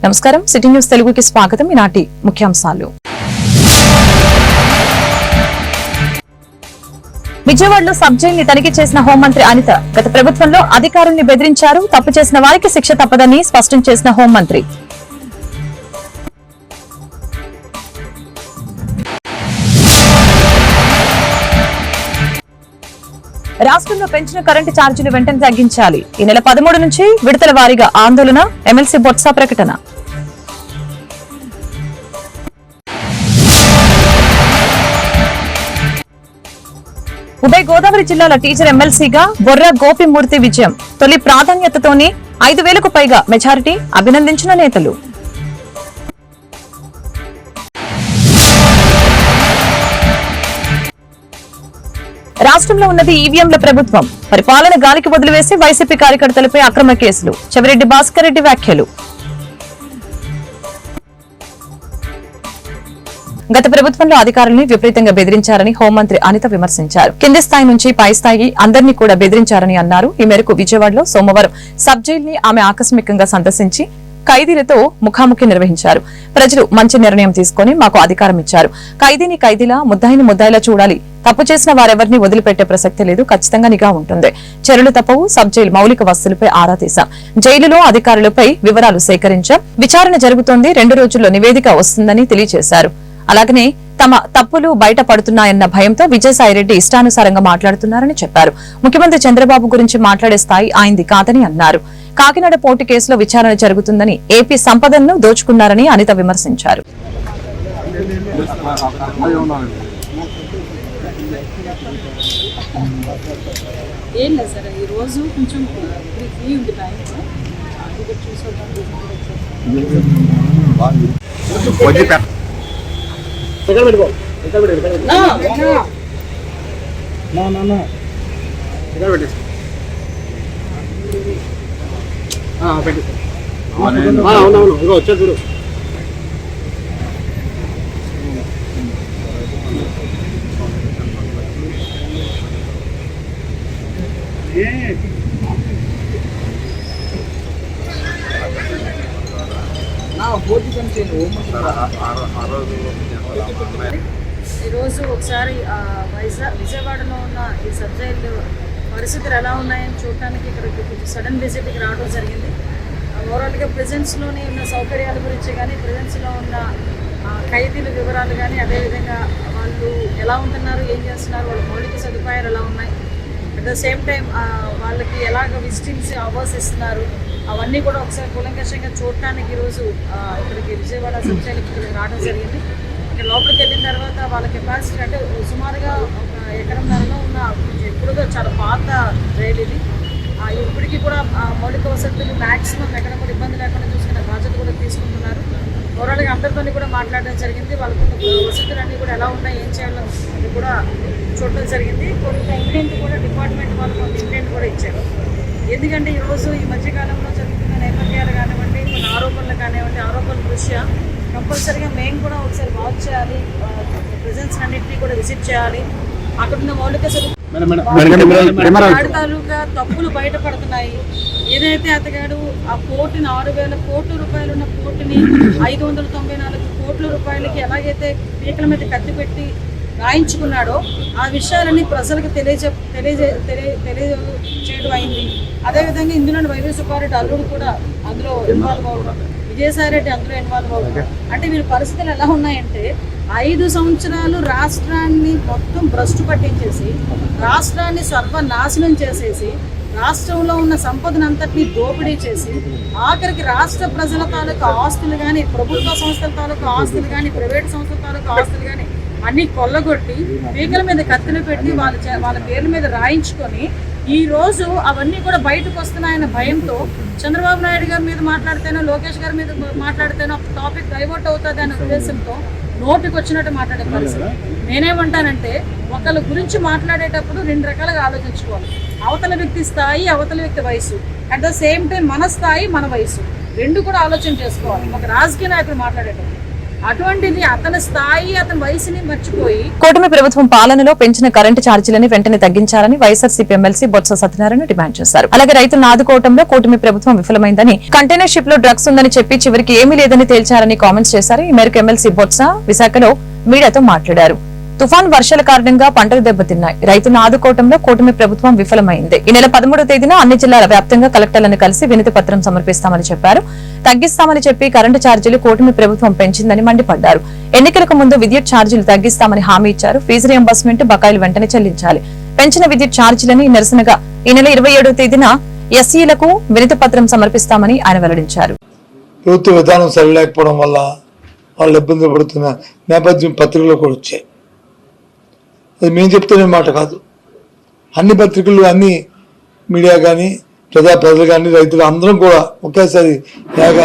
నమస్కారం, city news తెలుగుకి స్వాగతం. ఈనాటి ముఖ్యాంశాలు. విజయవాడలో సబ్ జైల్ ని తనిఖీ చేసిన హోంమంత్రి అనిత గత ప్రభుత్వంలో అధికారుల్ని బెదిరించారు, తప్పు చేసిన వారికి శిక్ష తప్పదని స్పష్టం చేసిన హోంమంత్రి. రాష్ట్రంలో పెంచిన కరెంటు ఛార్జీలు వెంటనే తగ్గించాలి. ఈ నెల 13 నుంచి విడతల వారీగా ఆందోళన. ఎమ్మెల్సీ బొత్స ప్రకటన. ఉభయ గోదావరి జిల్లాల టీచర్ ఎమ్మెల్సీగా బొర్రా గోపిమూర్తి విజయం. తొలి ప్రాధాన్యతతోనే 5,000కు పైగా మెజారిటీ. అభినందించిన నేతలు. రాష్ట్రంలో ఉన్నది ఈవీఎంల ప్రభుత్వం. పరిపాలన గాలికి వదిలివేసి వైసీపీ కార్యకర్తలపై అక్రమ కేసులు. చెవిరెడ్డి భాస్కర్ రెడ్డి వ్యాఖ్యలు. గత ప్రభుత్వంలో అధికారుల్ని విపరీతంగా బెదిరించారని హోంమంత్రి అనిత విమర్శించారు. కింది స్థాయి నుంచి పై స్థాయి అందరినీ కూడా బెదిరించారని అన్నారు. ఈ మేరకు విజయవాడలో సోమవారం సబ్ జైల్ ని ఆమె ఆకస్మికంగా సందర్శించి ఖైదీలతో ముఖాముఖి నిర్వహించారు. ప్రజలు మంచి నిర్ణయం తీసుకుని మాకు అధికారం ఇచ్చారు. ఖైదీని ఖైదీలా, ముద్దాయిని ముద్దాయిలా చూడాలి. తప్పు చేసిన వారెవరిని వదిలిపెట్టే ప్రసక్తి లేదు. ఖచ్చితంగా నిఘా ఉంటుంది. చర్యలు తప్పవు. సబ్ జైలు మౌలిక వసతులపై ఆరా తీశాం. జైలులో అధికారులపై వివరాలు సేకరించాం. విచారణ జరుగుతోంది. 2 రోజుల్లో నివేదిక వస్తుందని తెలియజేశారు. అలాగనే తమ తప్పులు బయటపడుతున్నాయన్న భయంతో విజయసాయిరెడ్డి ఇష్టానుసారంగా మాట్లాడుతున్నారని చెప్పారు. ముఖ్యమంత్రి చంద్రబాబు గురించి మాట్లాడే స్థాయి ఆయనది కాదని అన్నారు. కాకినాడ పోర్టు కేసులో విచారణ జరుగుతుందని, ఏపీ సంపదను దోచుకున్నారని అనిత విమర్శించారు. ఏం లేదు సార్, ఈరోజు కొంచెం ఫ్రీ ఉంది టైం. అవునవును ఇగో వచ్చా చూడు. ఈరోజు ఒకసారి విజయవాడలో ఉన్న ఈ సబ్ జైలు పరిస్థితులు ఎలా ఉన్నాయని చూడటానికి ఇక్కడికి కొంచెం సడన్ విజిట్కి రావడం జరిగింది. ఓవరాల్గా ప్రెజెన్స్లోనే ఉన్న సౌకర్యాల గురించి కానీ, ప్రెజెన్స్లో ఉన్న ఖైదీల వివరాలు కానీ, అదేవిధంగా వాళ్ళు ఎలా ఉంటున్నారు, ఏం చేస్తున్నారు, వాళ్ళ మౌలిక సదుపాయాలు ఎలా ఉన్నాయి, అట్ ద సేమ్ టైం వాళ్ళకి ఎలాగ విజిటింగ్స్ అవర్స్ ఇస్తున్నారు, అవన్నీ కూడా ఒకసారి కూలంకషంగా చూడటానికి ఈరోజు ఇక్కడికి విజయవాడ సబ్ జైలుకి ఇక్కడికి రావడం జరిగింది. ఇక్కడ లోపలికి వెళ్ళిన తర్వాత వాళ్ళ కెపాసిటీ అంటే సుమారుగా 1 ఎకరంన్నరలో ఉన్న ఎప్పుడుదో చాలా పాత రైలు ఇది. ఇప్పటికీ కూడా మౌలిక వసతులు మ్యాక్సిమం ఎక్కడ కూడా ఇబ్బంది లేకుండా చూసుకునే బాధ్యత కూడా తీసుకుంటున్నారు. ఓవరాల్గా అందరితో కూడా మాట్లాడడం జరిగింది. వాళ్ళకున్న వసతులన్నీ కూడా ఎలా ఉన్నాయి, ఏం చేయాలో అది కూడా చూడడం జరిగింది. కొంత ఇంటెంట్ కూడా డిపార్ట్మెంట్ వాళ్ళు కొంత ఇంటెంట్ కూడా ఇచ్చారు. ఎందుకంటే ఈరోజు ఈ మధ్యకాలంలో జరుగుతున్న నేపథ్యాలు కానివ్వండి, కొన్ని ఆరోపణలు కానివ్వండి, ఆరోపణల దృష్ట్యా కంపల్సరీగా మేము కూడా ఒకసారి వాచ్ చేయాలి, ప్రెజెన్స్ అన్నింటినీ కూడా విజిట్ చేయాలి. అక్కడున్న మౌలిక తాలూకా తప్పులు బయటపడుతున్నాయి. ఏదైతే అతగాడు ఆ కోర్టుని 6,000 కోట్ల రూపాయలు ఉన్న కోర్టుని 594 కోట్ల రూపాయలకి ఎలాగైతే పీకల మీద కత్తి పెట్టి రాయించుకున్నాడో ఆ విషయాలన్నీ ప్రజలకు తెలియజేయడం అయింది. అదేవిధంగా ఇందులో వైవి సుబ్బారెడ్డి అల్లుడు కూడా అందులో ఇన్వాల్వ్ అవ్వడం, విజయసాయిరెడ్డి అందులో ఇన్వాల్వ్ అవ్వడం. అంటే వీళ్ళ పరిస్థితులు ఎలా ఉన్నాయంటే 5 సంవత్సరాలు రాష్ట్రాన్ని మొత్తం భ్రష్టు పట్టించేసి, రాష్ట్రాన్ని సర్వనాశనం చేసేసి, రాష్ట్రంలో ఉన్న సంపదనంతటినీ దోపిడీ చేసి, ఆఖరికి రాష్ట్ర ప్రజల తాలూకా ఆస్తులు కానీ, ప్రభుత్వ సంస్థల తాలూకా ఆస్తులు కానీ, ప్రైవేట్ సంస్థల తాలూకా ఆస్తులు కానీ అన్నీ కొల్లగొట్టి పీకల మీద కత్తులు పెట్టి వాళ్ళ పేర్ల మీద రాయించుకొని ఈ రోజు అవన్నీ కూడా బయటకు వస్తున్నాయన్న భయంతో చంద్రబాబు నాయుడు గారి మీద మాట్లాడితేనో, లోకేష్ గారి మీద మాట్లాడితేనో టాపిక్ డైవర్ట్ అవుతుంది అనే ఉద్దేశంతో నోటికి వచ్చినట్టు మాట్లాడే పరిస్థితి. నేనేమంటానంటే ఒకళ్ళ గురించి మాట్లాడేటప్పుడు 2 రకాలుగా ఆలోచించుకోవాలి. అవతల వ్యక్తి స్థాయి, అవతల వ్యక్తి వయసు, అట్ ద సేమ్ టైం మన స్థాయి, మన వయసు 2 కూడా ఆలోచన చేసుకోవాలి ఒక రాజకీయ నాయకుడు మాట్లాడేటప్పుడు. అటువంటిది అతని స్థాయి అతని వయసుని మర్చిపోయి కూటమి ప్రభుత్వం పాలనలో పెంచిన కరెంటు ఛార్జీలని వెంటనే తగ్గించాలని వైఎస్ఆర్సీపీ ఎమ్మెల్సీ బొత్స సత్యనారాయణ డిమాండ్ చేశారు. అలాగే రైతులను ఆదుకోవడంలో కూటమి ప్రభుత్వం విఫలమైందని, కంటైనర్ షిప్ లో డ్రగ్స్ ఉందని చెప్పి చివరికి ఏమీ లేదని తేల్చారని కామెంట్స్ చేశారు. ఈ మేరకు ఎమ్మెల్సీ బొత్స విశాఖలో మీడియాతో మాట్లాడారు. తుఫాన్ వర్షాల కారణంగా పంటలు దెబ్బతిన్నాయి. రైతులను ఆదుకోవడంలో కూటమి ప్రభుత్వం విఫలమైంది. ఈ నెల 13వ తేదీన అన్ని జిల్లాల వ్యాప్తంగా కలెక్టర్లను కలిసి వినతి పత్రం సమర్పిస్తామని చెప్పారు. తగ్గిస్తామని చెప్పి కరెంటు ఛార్జీలు కూటమి ప్రభుత్వం పెంచిందని మండిపడ్డారు. ఎన్నికలకు ముందు విద్యుత్ ఛార్జీలు తగ్గిస్తామని హామీ ఇచ్చారు. ఫీజు రియంబర్స్మెంట్ బకాయిలు వెంటనే చెల్లించాలి. పెంచిన విద్యుత్ ఛార్జీలని నిరసనగా ఈ నెల 27వ తేదీన ఎస్సీలకు వినతి పత్రం సమర్పిస్తామని ఆయన వెల్లడించారు. ప్రభుత్వ విధానం సరిలేకపోవడం వల్ల వాళ్ళు ఇబ్బందులు పడుతున్న నేపథ్యం పత్రికలో కూడా వచ్చాయి. అది మేము చెప్తున్న మాట కాదు, అన్ని పత్రికలు, అన్ని మీడియా కానీ, ప్రజలు కానీ, రైతులు అందరం కూడా ఒకేసారి ఏక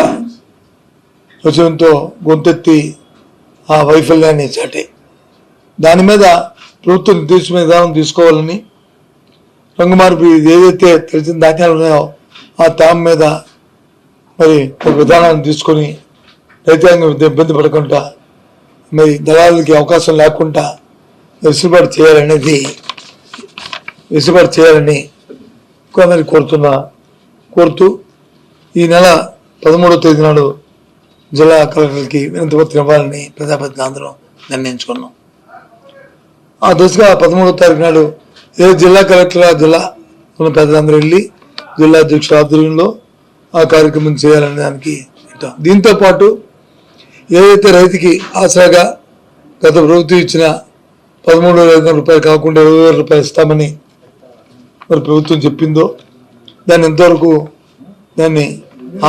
వచనంతో గొంతెత్తి ఆ వైఫల్యాన్ని చాటే. దాని మీద ప్రభుత్వం నిర్దేశమైన విధానం తీసుకోవాలని, రంగుమార్పు ఏదైతే తెలిసిన ధాన్యాలు ఉన్నాయో ఆ తేమ మీద మరి ఒక విధానాన్ని తీసుకొని రైతాంగం ఇబ్బంది పడకుండా, మరి దళాలకి అవకాశం లేకుండా వెసులుబాటు చేయాలని కొందరు కోరుతూ ఈ నెల 13వ తేదీ నాడు జిల్లా కలెక్టర్కి వినతి పత్రం ఇవ్వాలని ప్రజాప్రతినిధులు అందరం నిర్ణయించుకున్నాం. ఆ దశగా 13వ తారీఖు నాడు జిల్లా కలెక్టర్ ఆ జిల్లా ఉన్న పెద్దలందరూ వెళ్ళి జిల్లా అధ్యక్షుల ఆధ్వర్యంలో ఆ కార్యక్రమం చేయాలనే దానికి ఇద్దాం. దీంతో పాటు ఏదైతే రైతుకి ఆసరాగా గత ప్రభుత్వం ఇచ్చిన 13,500 రూపాయలు కాకుండా 20,000 రూపాయలు ఇస్తామని మరి ప్రభుత్వం చెప్పిందో దాన్ని ఇంతవరకు దాన్ని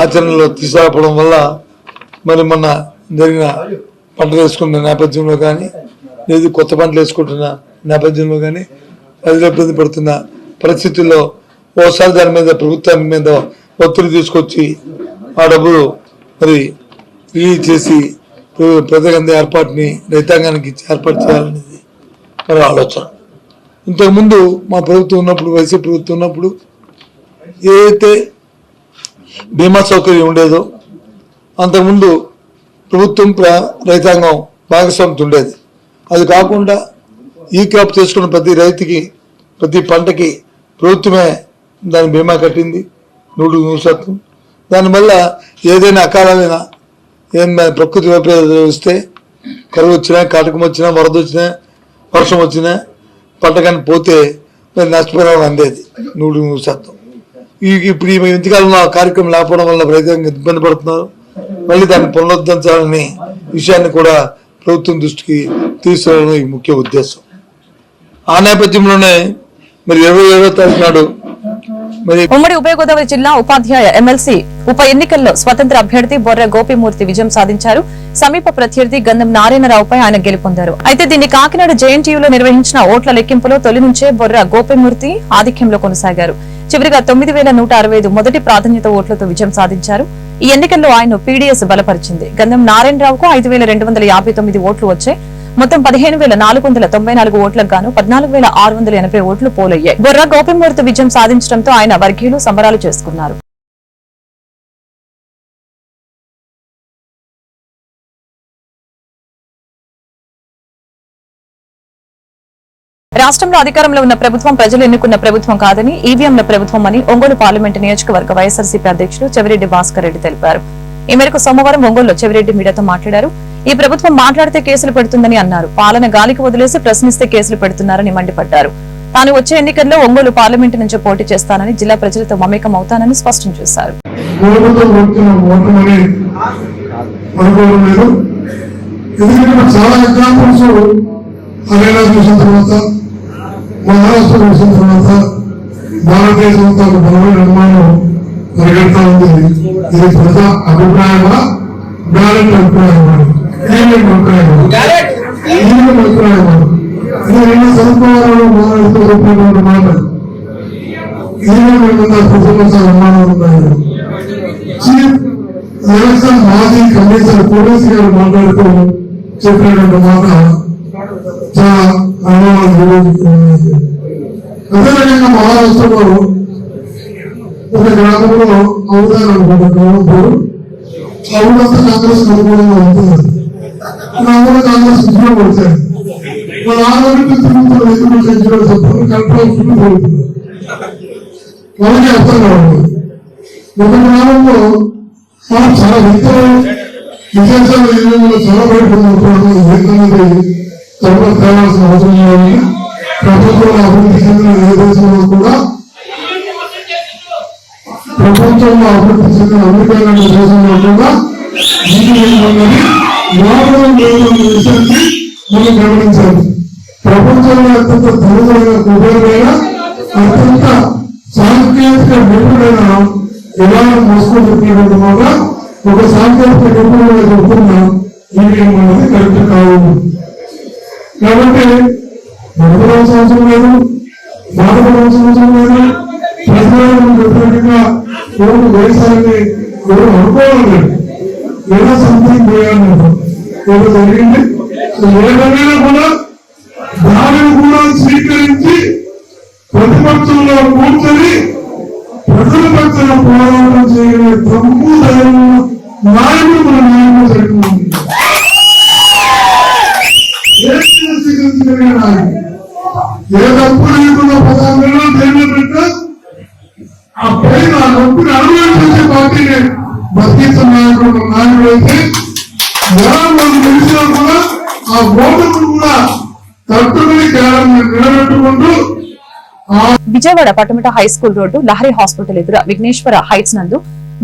ఆచరణలో తీసుకురావడం వల్ల మరి మొన్న జరిగిన పంటలు వేసుకున్న నేపథ్యంలో కానీ, లేదు కొత్త పంటలు వేసుకుంటున్న నేపథ్యంలో కానీ ప్రజలు ఇబ్బంది పడుతున్న పరిస్థితుల్లో ఓసారి దాని మీద ప్రభుత్వాన్ని మీద ఒత్తిడి తీసుకొచ్చి ఆ డబ్బులు మరి రిలీజ్ చేసి ప్రజలందరి ఏర్పాటుని రైతాంగానికి ఏర్పాటు చేయాలనేది మరి ఆలోచన. ఇంతకుముందు మా ప్రభుత్వం ఉన్నప్పుడు, వైసీపీ ప్రభుత్వం ఉన్నప్పుడు ఏదైతే బీమా సౌకర్యం ఉండేదో అంతకుముందు ప్రభుత్వం రైతాంగం భాగస్వామ్యం ఉండేది. అది కాకుండా ఈ క్రాప్ చేసుకున్న ప్రతి రైతుకి ప్రతి పంటకి ప్రభుత్వమే దాని బీమా కట్టింది 100%. దానివల్ల ఏదైనా అకాలమైన ప్రకృతి వైపరీత్యాలు వస్తే, కరువు వచ్చినా, కాటకం వచ్చినా, వరద వచ్చినా, వర్షం వచ్చినా పంట కానీ పోతే మరి నష్టపరిహారం అందేది 100%. ఇప్పుడు ఈ ఇంతకాలంలో ఆ కార్యక్రమం లేకపోవడం వల్ల రైతాంగం ఇబ్బంది పడుతున్నారు. మళ్ళీ దాన్ని పునరుద్ధరించాలనే విషయాన్ని కూడా ప్రభుత్వం దృష్టికి తీసుకురావడం ఈ ముఖ్య ఉద్దేశం. ఆ నేపథ్యంలోనే మరి 27వ తారీఖు నాడు ఉమ్మడి ఉభయ గోదావరి జిల్లా ఉపాధ్యాయ ఎమ్మెల్సీ ఉప ఎన్నికల్లో స్వతంత్ర అభ్యర్థి బొర్ర గోపిమూర్తి విజయం సాధించారు. సమీప ప్రత్యర్థి గంధం నారాయణరావుపై ఆయన గెలుపొందారు. అయితే దీన్ని కాకినాడ జేఎన్టీయూలో నిర్వహించిన ఓట్ల లెక్కింపులో తొలి నుంచే బొర్ర గోపిమూర్తి ఆధిక్యంలో కొనసాగారు. చివరిగా 9,165 మొదటి ప్రాధాన్యత ఓట్లతో విజయం సాధించారు. ఈ ఎన్నికల్లో ఆయన పీడీఎస్ బలపరిచింది. గంధం నారాయణరావుకు 5,259 ఓట్లు వచ్చాయి. మొత్తం 15,494 ఓట్లకు గాను 14,680 ఓట్లు పోలయ్యాయి. బొర్ర గోపిమూర్తి విజయం సాధించడంతో ఆయన వర్గీయులు సంబరాలు చేసుకున్నారు. రాష్ట్రంలో అధికారంలో ఉన్న ప్రభుత్వం ప్రజలు ఎన్నుకున్న ప్రభుత్వం కాదని, ఈవీఎంల ప్రభుత్వం అని ఒంగోలు పార్లమెంటు నియోజకవర్గ వైఎస్ఆర్సీపీ అధ్యక్షుడు చెవిరెడ్డి భాస్కర్ రెడ్డి తెలిపారు. ఈ మేరకు సోమవారం ఒంగోలులో చెవిరెడ్డి మీడియాతో మాట్లాడారు. ఈ ప్రభుత్వం మాట్లాడితే కేసులు పెడుతుందని అన్నారు. పాలన గాలికి వదిలేసి ప్రశ్నిస్తే కేసులు పెడుతున్నారని మండిపడ్డారు. తాను వచ్చే ఎన్నికల్లో ఒంగోలు పార్లమెంటు నుంచి పోటీ చేస్తానని, జిల్లా ప్రజలతో మమేకం అవుతానని స్పష్టం చేశారు. మహారాష్ట్ర చూసిన తర్వాత భారతదేశంతో ఒక బలమైన నిర్మాణం పరిగెడతా ఉంది. ఇది ప్రజా అభిప్రాయమా, బ్యాలెట్ అభిప్రాయమా, అభిప్రాయమా? ఇది 2 సంవత్సరాలు మాట్లాడుతూ రూపాయలు మాట ప్రజల నిర్మాణం ఉన్నాయి. చీఫ్ ఎలక్షన్ మాజీ కమిషనర్ పోలీసు గారు మాట్లాడుతూ చెప్పినటువంటి మాట చాలా అదేవిధంగా మహారాష్ట్రలో ఒక గ్రామంలో అవుతారనుకుంటున్నాం. ఊరంతా కాంగ్రెస్ అనుకూలంగా ఉంటుంది. కాంగ్రెస్ విజయం వచ్చారు. వాళ్ళు 6 తిరుగుతారు, ఎందుకు సెంచురీ చెప్పారు, కరెక్ట్ వాళ్ళకి అర్థం కావాలి. ఒక గ్రామంలో మనం చాలా వ్యక్తులు విశేషాలు చాలా బయటకున్నప్పుడు తర్వాత తేవాల్సిన అవసరం లేదని ప్రభుత్వంలో అభివృద్ధి చెందిన ఏ దేశంలో కూడా ప్రపంచంలో అభివృద్ధి చెందిన అమెరికా లాంటి దేశంలో కూడా ఉన్నది వాడడం లేదన్న విషయాన్ని మనం గమనించాలి. ప్రపంచంలో అత్యంత ధనమైన కుబేరుడైన అత్యంత సాంకేతిక నిపుణుడైన విధానం మోసుకుంటున్నటువంటి మాట ఒక సాంకేతిక నిపుణులుగా చెప్తున్న ఈవీఎం అనేది కరెక్ట్ కాదు. కాబట్టి నడపడాల్సిన అవసరం లేదు, బాధపడాల్సిన అవసరం లేదు. ప్రజలను వ్యతిరేకంగా ఎవరు వేసాలని ఎవరు అనుకోవాలి. ఏదో సంథింగ్ చేయాలన్నారు, ఏదో జరిగింది. ఏదైనా కూడా దానిని కూడా స్వీకరించి ప్రతిపక్షంలో కూర్చొని ప్రజల పక్షాన పోరాటం చేయగలిగే దమ్ము ధైర్యం నాయకుడు మన నాయకుడు జరుగుతుంది. స్వీకరించగలిగే నాయకుడు ఏ తప్పు లేకుండా 16 నెలలు జైల్లో పెట్టా ఆ పైన ఆ తప్పుని అనుభవించే పార్టీని బతికించిన నాయకుడు నాయకుడు అయితే ఎలా మనం తెలిసినా కూడా ఆ ఓటును కూడా తట్టుకుని నిలబెట్టుకుంటూ Vijayawada Patamata high school road Lahari hospital ఎదుర విఘ్నేశ్వర హైట్స్ నందు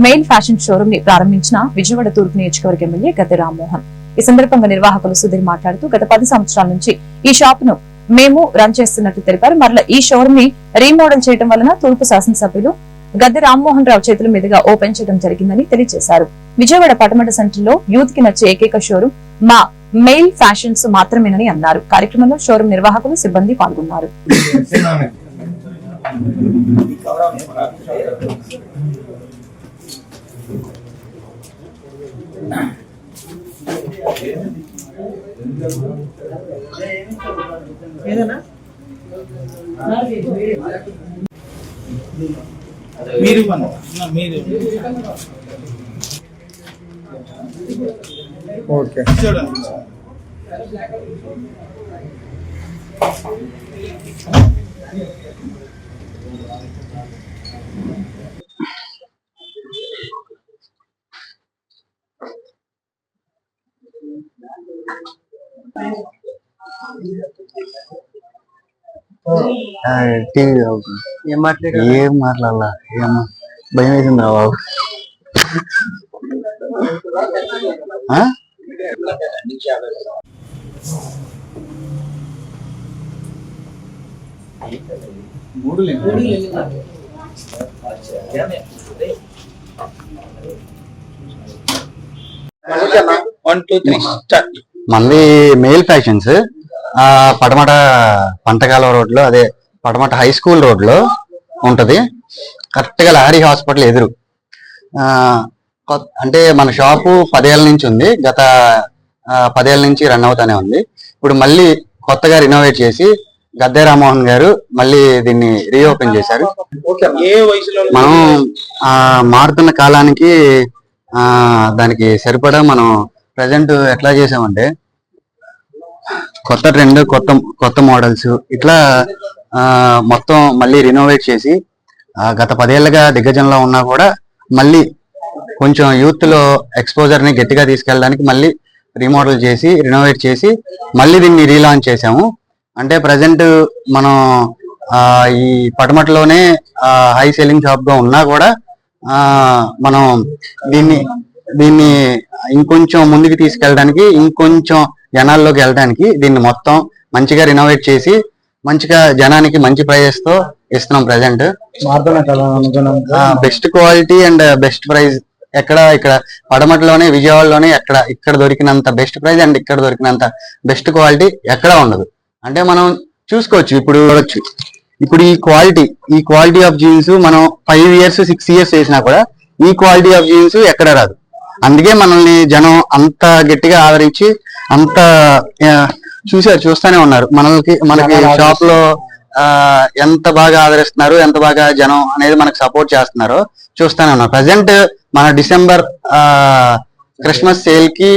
మెయిల్ ఫ్యాషన్ షోరూమ్ ని ప్రారంభించిన విజయవాడ తూర్పు నియోజకవర్గ ఎమ్మెల్యే గద్దె రామ్మోహన్. ఈ సందర్భంగా నిర్వాహకులు సుధీర్ మాట్లాడుతూ గత 10 సంవత్సరాల నుంచి ఈ షాప్ ను మేము రన్ చేస్తున్నట్టు తెలిపారు. మరలా ఈ షోరూమ్ ని రీమోడల్ చేయడం వలన తూర్పు శాసనసభ్యులు గద్దె రామ్మోహన్ రావు చేతుల మీదుగా ఓపెన్ చేయడం జరిగిందని తెలియజేశారు. విజయవాడ పట్టమట సెంటర్ లో యూత్ కి నచ్చే ఏకైక షోరూమ్ మా మెయిల్ ఫ్యాషన్స్ మాత్రమేనని అన్నారు. కార్యక్రమంలో షోరూమ్ నిర్వాహకులు సిబ్బంది పాల్గొన్నారు. మీరు ఓకే చూడండి. టీవీ ఏం మాట్లాడాలా ఏమో భయం వేసిందా బాబు. మంది మెయిల్ ఫ్యాషన్స్ పడమట పంటకాల రోడ్ లో, అదే పడమట హై స్కూల్ రోడ్ లో ఉంటది. కరెక్ట్ గా లహరి హాస్పిటల్ ఎదురు. అంటే మన షాపు 10 ఏళ్ల నుంచి ఉంది. గత 10 ఏళ్ల నుంచి రన్ అవుతానే ఉంది. ఇప్పుడు మళ్ళీ కొత్తగా రినోవేట్ చేసి గద్దె రామ్మోహన్ గారు మళ్ళీ దీన్ని రీఓపెన్ చేశారు. మనం మారుతున్న కాలానికి దానికి సరిపడా మనం ప్రజెంట్ ఎట్లా చేసామంటే కొత్త ట్రెండ్, కొత్త మోడల్స్ ఇట్లా మొత్తం మళ్ళీ రినోవేట్ చేసి గత 10 ఏళ్ళగా దిగ్గజంలో ఉన్నా కూడా మళ్ళీ కొంచెం యూత్ లో ఎక్స్పోజర్ ని గట్టిగా తీసుకెళ్ళడానికి మళ్ళీ రీమోడల్ చేసి రినోవేట్ చేసి మళ్ళీ దీన్ని రీలాంచ్ చేసాము. అంటే ప్రజెంట్ మనం ఈ పటమటలోనే హై సెల్లింగ్ షాప్ గా ఉన్నా కూడా మనం దీన్ని ఇంకొంచెం ముందుకు తీసుకెళ్ళడానికి, ఇంకొంచెం జనాల్లోకి వెళ్ళడానికి దీన్ని మొత్తం మంచిగా రినోవేట్ చేసి మంచిగా జనానికి మంచి ప్రైజెస్ తో ఇస్తున్నాం. Present best quality and best price ఇక్కడ పడమటలోనే, విజయవాడలోనే ఇక్కడ దొరికినంత బెస్ట్ ప్రైస్ అండ్ ఇక్కడ దొరికినంత బెస్ట్ క్వాలిటీ ఎక్కడ ఉండదు. అంటే మనం చూసుకోవచ్చు, ఇప్పుడు ఈ క్వాలిటీ ఆఫ్ జీన్స్ మనం 5 years 6 years వేసినా కూడా ఈ క్వాలిటీ ఆఫ్ జీన్స్ ఎక్కడ రాదు. అందుకే మనల్ని జనం అంత గట్టిగా ఆదరించి అంత చూస్తానే ఉన్నారు. మనకి షాప్ లో ఎంత బాగా ఆదరిస్తున్నారు, ఎంత బాగా జనం అనేది మనకు సపోర్ట్ చేస్తున్నారో చూస్తానే ఉన్నారు. ప్రజెంట్ మన డిసెంబర్ క్రిస్మస్ సేల్ కి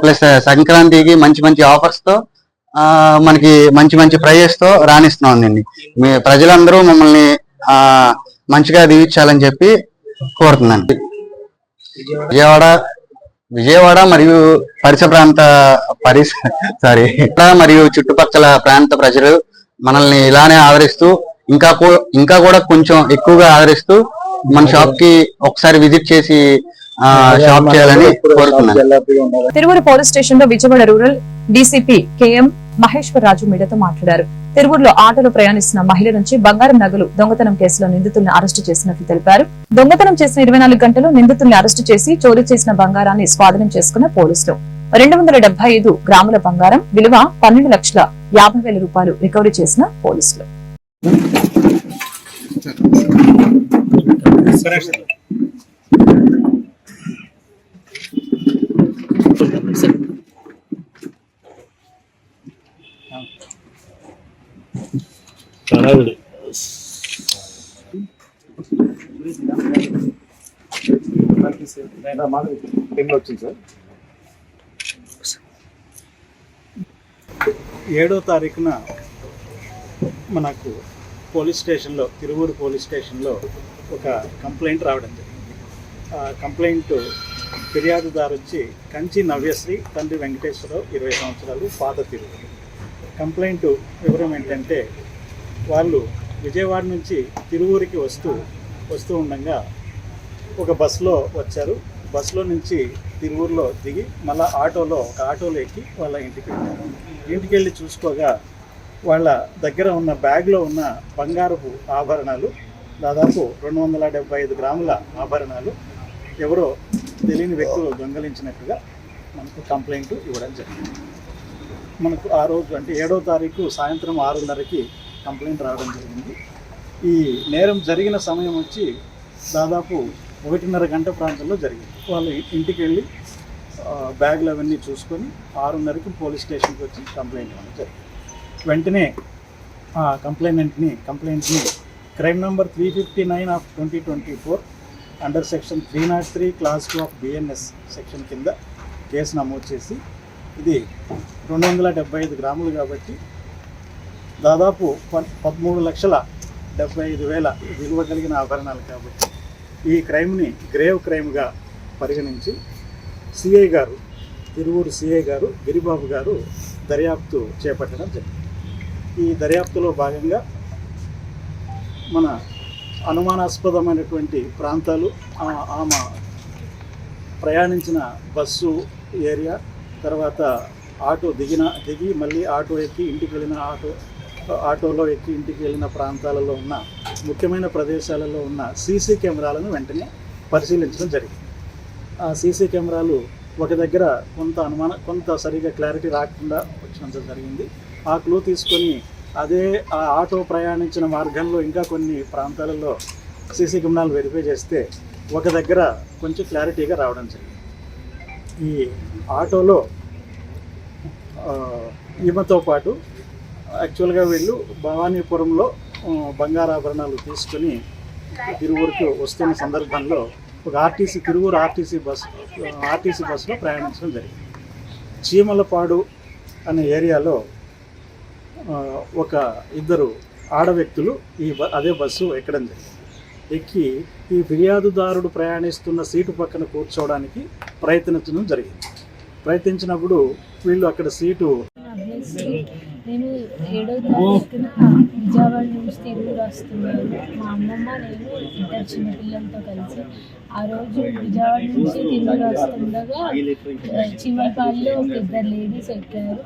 ప్లస్ సంక్రాంతికి మంచి మంచి ఆఫర్స్ తో మనకి మంచి మంచి ప్రైజెస్ తో రాణిస్తున్నామండి. మీ ప్రజలందరూ మమ్మల్ని మంచిగా దీవించాలని చెప్పి కోరుతున్నాను. విజయవాడ మరియు మరియు చుట్టుపక్కల ప్రాంత ప్రజలు మనల్ని ఇలానే ఆదరిస్తూ ఇంకా కూడా కొంచెం ఎక్కువగా ఆదరిస్తూ మన షాప్ కి ఒకసారి విజిట్ చేసి షాప్ చేయాలని కోరుతున్నాను. తిరువురు పోలీస్ స్టేషన్ లో Vijayawada rural DCP KM Maheshwar Raju మీడియాతో మాట్లాడారు. తిరువురులో ఆటోలో ప్రయాణిస్తున్న మహిళ నుంచి బంగారం నగలు దొంగతనం కేసులో నిందితుల్ని అరెస్టు చేసినట్లు తెలిపారు. దొంగతనం చేసిన 24 గంటలు నిందితుల్ని అరెస్టు చేసి చోరీ చేసిన బంగారాన్ని స్వాధీనం చేసుకున్న పోలీసులు 275 గ్రాముల బంగారం విలువ 12,50,000 రూపాయలు రికవరీ చేసిన పోలీసులు. వచ్చింది సార్. 7వ తారీఖున మనకు పోలీస్ స్టేషన్లో తిరువూరు పోలీస్ స్టేషన్లో ఒక కంప్లైంట్ రావడం జరిగింది. ఆ కంప్లైంట్ ఫిర్యాదుదారు వచ్చి కంచి నవ్యశ్రీ, తండ్రి వెంకటేశ్వరరావు, 20 సంవత్సరాలు, పాత తిరువూరు. కంప్లైంట్ వివరం ఏంటంటే వాళ్ళు విజయవాడ నుంచి తిరువూరికి వస్తూ ఉండగా ఒక బస్సులో వచ్చారు. బస్సులో నుంచి తిరువూరులో దిగి మళ్ళీ ఆటోలో ఎక్కి వాళ్ళ ఇంటికి వెళ్ళారు. ఇంటికి వెళ్ళి చూసుకోగా వాళ్ళ దగ్గర ఉన్న బ్యాగ్లో ఉన్న బంగారపు ఆభరణాలు దాదాపు 275 గ్రాముల ఆభరణాలు ఎవరో తెలియని వ్యక్తులు దొంగలించినట్టుగా మనకు కంప్లైంట్ ఇవ్వడం జరిగింది. మనకు ఆ రోజు అంటే 7వ తారీఖు సాయంత్రం 6:30కి కంప్లైంట్ రావడం జరిగింది. ఈ నేరం జరిగిన సమయం వచ్చి దాదాపు 1.5 గంట ప్రాంతంలో జరిగింది. వాళ్ళు ఇంటికి వెళ్ళి బ్యాగులు అవన్నీ చూసుకొని 6:30కి పోలీస్ స్టేషన్కి వచ్చి కంప్లైంట్ ఇవ్వడం జరిగింది. వెంటనే ఆ కంప్లైంట్ని crime number 359 of 2024 under section 303 clause 2 of BNS section కింద కేసు నమోదు చేసి ఇది 275 గ్రాములు కాబట్టి దాదాపు 13,75,000 విలువ కలిగిన ఆభరణాలు కాబట్టి ఈ క్రైమ్ని గ్రేవ్ క్రైమ్గా పరిగణించి తిరువూరు సిఐ గారు గిరిబాబు గారు దర్యాప్తు చేపట్టడం జరిగింది. ఈ దర్యాప్తులో భాగంగా మన అనుమానాస్పదమైనటువంటి ప్రాంతాలు, ఆమె ప్రయాణించిన బస్సు ఏరియా, తర్వాత ఆటో దిగి మళ్ళీ ఆటో ఎక్కి ఇంటికి వెళ్ళిన ఆటోలో ఎక్కి ఇంటికి వెళ్ళిన ప్రాంతాలలో ఉన్న ముఖ్యమైన ప్రదేశాలలో ఉన్న సీసీ కెమెరాలను వెంటనే పరిశీలించడం జరిగింది. ఆ సీసీ కెమెరాలు ఒక దగ్గర కొంత సరిగా క్లారిటీ రాకుండా వచ్చినంత జరిగింది. ఆ క్లూ తీసుకొని అదే ఆ ఆటో ప్రయాణించిన మార్గంలో ఇంకా కొన్ని ప్రాంతాలలో సీసీ కెమెరాలు వెరిఫై చేస్తే ఒక దగ్గర కొంచెం క్లారిటీగా రావడం జరిగింది. ఈ ఆటోలో ఈమెతో పాటు యాక్చువల్గా వీళ్ళు భవానీపురంలో బంగారాభరణాలు తీసుకుని తిరువూరుకు వస్తున్న సందర్భంలో ఒక తిరువూరు ఆర్టీసీ బస్సులో ప్రయాణించడం జరిగింది. చీమలపాడు అనే ఏరియాలో ఒక ఇద్దరు ఆడ వ్యక్తులు అదే బస్సు ఎక్కడం జరిగింది. ఎక్కి ఈ ఫిర్యాదుదారుడు ప్రయాణిస్తున్న సీటు పక్కన కూర్చోవడానికి ప్రయత్నించినప్పుడు వీళ్ళు అక్కడ సీటు నేను 7వ తారీఖున విజయవాడ నుంచి తిరువూరు వస్తున్నాను. మా అమ్మమ్మ నేను ఇద్దరు చిన్నపిల్లలతో కలిసి ఆ రోజు విజయవాడ నుంచి తిరువూరు వస్తుండగా చిమ్మలపాడులో ఒక ఇద్దరు లేడీస్ ఎక్కారు.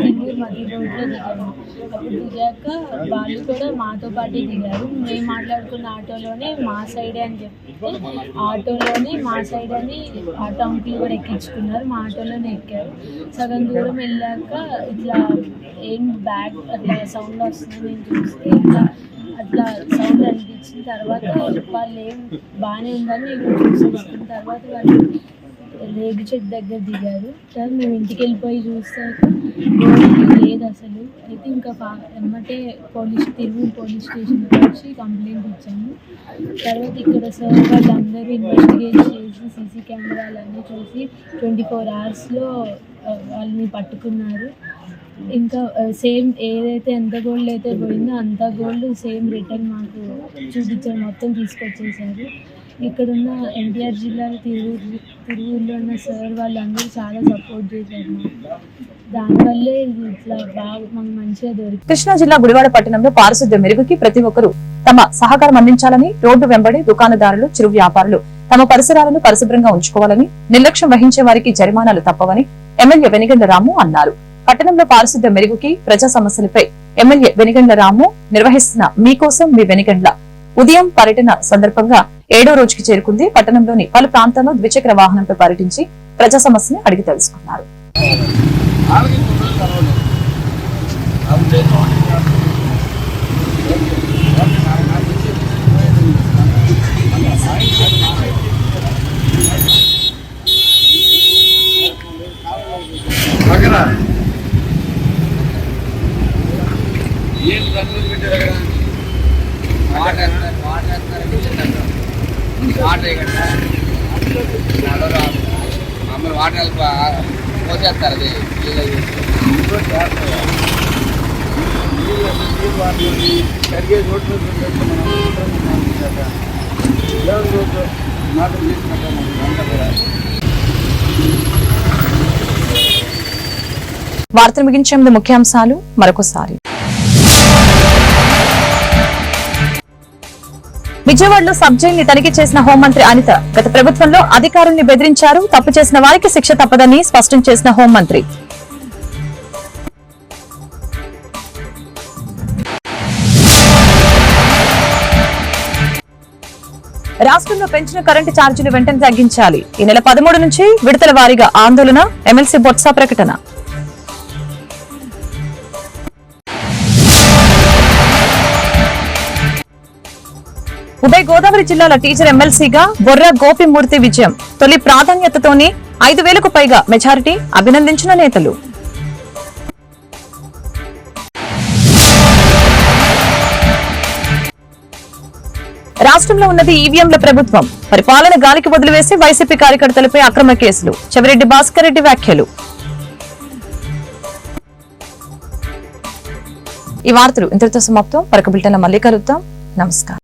తిరువూరు మధ్య రోడ్లో దిగాము. అప్పుడు దిగాక వాళ్ళు కూడా మాతో పాటే దిగారు. మేము మాట్లాడుకున్న ఆటోలోనే మా సైడే అని చెప్తే ఆటోలోనే మా సైడ్ అని ఆటో అంకులు కూడా ఎక్కించుకున్నారు. మా ఆటోలోనే ఎక్కారు. సగం దూరం వెళ్ళాక ఇట్లా ఏం బ్యాగ్ అట్లా సౌండ్ వస్తుంది. నేను చూస్తే అట్లా సౌండ్ అనిపించిన తర్వాత వాళ్ళు ఏం బాగానే ఉందని నేను చూసేసుకున్న తర్వాత వాళ్ళు రేగు చెట్టు దగ్గర దిగారు. సార్ మేము ఇంటికి వెళ్ళిపోయి చూస్తాక గోడ లేదు అసలు. అయితే ఇంకా ఎమ్మటే తిరువూరు పోలీస్ స్టేషన్కి వచ్చి కంప్లైంట్ ఇచ్చాము. తర్వాత ఇక్కడ సార్ వాళ్ళందరూ ఇన్వెస్టిగేట్ చేసి సీసీ కెమెరాలన్నీ చూసి 24 అవర్స్లో వాళ్ళని పట్టుకున్నారు. ఇంకా సేమ్ ఏదైతే ఎంత గోల్డ్ అయితే పోయిందో అంత గోల్డ్ సేమ్ రిటర్న్ మాకు చూపించారు, మొత్తం తీసుకొచ్చేసారు. ఇక్కడున్న ఎన్టీఆర్ జిల్లాలో తిరువూరులో ఉన్న సార్ వాళ్ళందరూ చాలా సపోర్ట్ చేశారు మాకు. దానివల్లే ఇది ఇట్లా బాగా మాకు మంచిగా దొరికింది. కృష్ణా జిల్లా గుడివాడ పట్టణంలో పారిశుద్ధ్య మెరుగుకి ప్రతి ఒక్కరూ తమ సహకారం అందించాలని, రోడ్డు వెంబడి దుకాణదారులు, చిరు వ్యాపారులు తమ పరిసరాలను పరిశుభ్రంగా ఉంచుకోవాలని, నిర్లక్ష్యం వహించే వారికి జరిమానాలు తప్పవని ఎమ్మెల్యే వెనిగండ్ల రాము అన్నారు. పట్టణంలో పారిశుద్ధ్య మెరుగుకి ప్రజా సమస్యలపై ఎమ్మెల్యే వెనిగండ్ల రాము నిర్వహిస్తున్న మీకోసం మీ వెనిగండ్ల ఉదయం పర్యటన సందర్భంగా 7వ రోజుకి చేరుకుంది. పట్టణంలోని పలు ప్రాంతాల్లో ద్విచక్ర వాహనంపై పర్యటించి ప్రజా సమస్యని అడిగి తెలుసుకున్నారు. వాటర్ పోసేస్తారు అది సరిగే రోడ్లు వార్తలు ముగించే ముందు ముఖ్యాంశాలు మరొకసారి. విజయవాడలో సబ్ జైల్ ని తనిఖీ చేసిన హోంమంత్రి అనిత గత ప్రభుత్వంలో అధికారుల్ని బెదిరించారు, తప్పు చేసిన వారికి శిక్ష తప్పదని స్పష్టం చేసిన హోంమంత్రి. రాష్ట్రంలో పెంచిన కరెంటు ఛార్జీలు వెంటనే తగ్గించాలి. ఈ నెల 13 నుంచి విడతల వారీగా ఆందోళన, ఎమ్మెల్సీ బొత్స ప్రకటన. ఉభయ గోదావరి జిల్లాల టీచర్ ఎమ్మెల్సీగా బొర్రా గోపిమూర్తి విజయం. తొలి ప్రాధాన్యతతోనే 5,000కు పైగా మెజారిటీ, అభినందించిన నేతలు. రాష్ట్రంలో ఉన్నది ఈవీఎంల ప్రభుత్వం, పరిపాలన గాలికి వదిలివేసి వైసీపీ కార్యకర్తలపై అక్రమ కేసులు. చెవిరెడ్డి భాస్కర్ రెడ్డి వ్యాఖ్యలు. ఈ వార్తలు ఇంతటితో సమాప్తం. మరొక బులెటిన్లో మళ్ళీ కలుద్దాం. నమస్కారం.